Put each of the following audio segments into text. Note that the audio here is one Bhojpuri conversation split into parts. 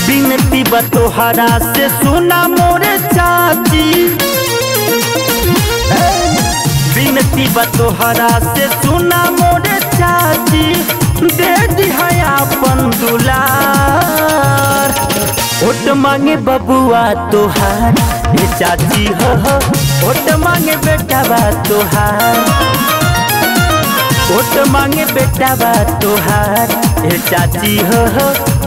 बिनती बतोहरा से सुना मोरे चाची, बिनती बतोहरा से सुना मोरे चाची, दे दिहा अपन दुलार। वोट मांगे बबुआ तोहार हे चाची हो, वोट मांगे बेटा बा तोहार, वोट मांगे बेटा बा तोहार हे चाची हो,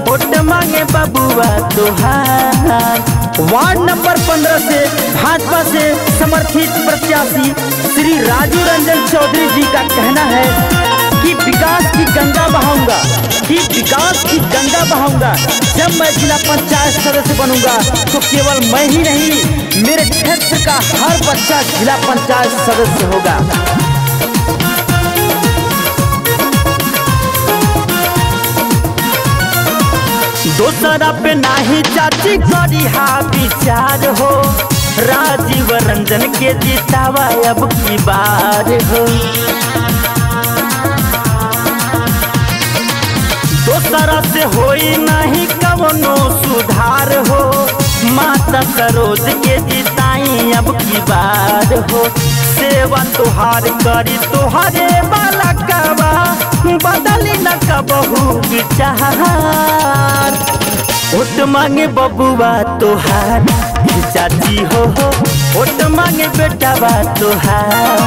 वोट मांगे बबुआ तोहार। वार्ड नंबर 15 से भाजपा से समर्थित प्रत्याशी श्री राजू रंजन चौधरी जी का कहना है कि विकास की गंगा बहाऊंगा, कि विकास की गंगा बहाऊंगा। जब मैं जिला पंचायत सदस्य बनूंगा तो केवल मैं ही नहीं, मेरे क्षेत्र का हर बच्चा जिला पंचायत सदस्य होगा। दोसरा पे नाही चाची करिहा विचार हो, राजीव रंजन के जितावा अब की बार हो। दोसरा से होई नहीं कवनो सुधार हो, माता सरोज के जिताई अब की बार हो। सेवा तोहार करी तोहरे वाला कबा, बदली न कबहू विचार। वोट मांगे बबुआ तोहार चाची हो, वोट मांगे बेटा बा तोहार,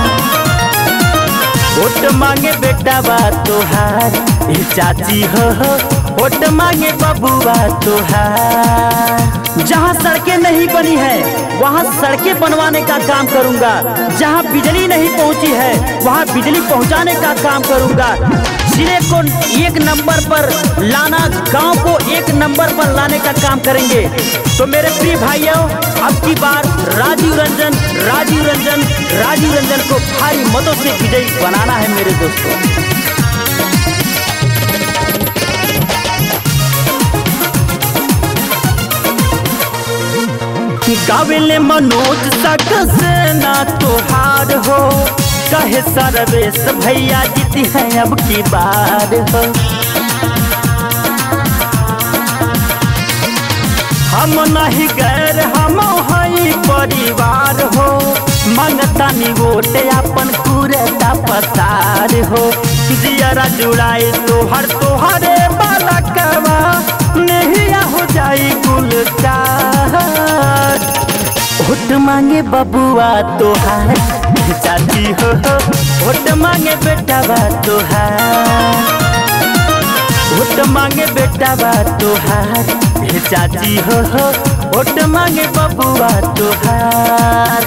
वोट मांगे बेटा बा तोहार चाची हो, वोट मांगे बबुआ तोहार। जहाँ सड़कें नहीं बनी है वहाँ सड़कें बनवाने का काम करूँगा, जहाँ बिजली नहीं पहुँची है वहाँ बिजली पहुँचाने का काम करूँगा। जिले को 1 नंबर पर लाना, गांव को 1 नंबर पर लाने का काम करेंगे। तो मेरे प्रिय भाइयों, अब की बार राजीव रंजन को भारी मतों से विजयी बनाना है मेरे दोस्तों। गावेले मनोज सक्सेना तोहार हो, कहे सर्वेश भैया जीती है अब की बार हो। हम नहीं गैर हम हई परिवार हो, मंगतानी वोट अपन कुरेता पसार हो। जियरा जुड़ाई तोहरे बाला कवा, नहीं हो जाई गुलजार। वोट मांगे बबुआ तोहार चाची हो, वोट मांगे बेटा बा तोहार, वोट मांगे बेटा बा तोहार चाची हो, वोट मांगे बबुआ तोहार।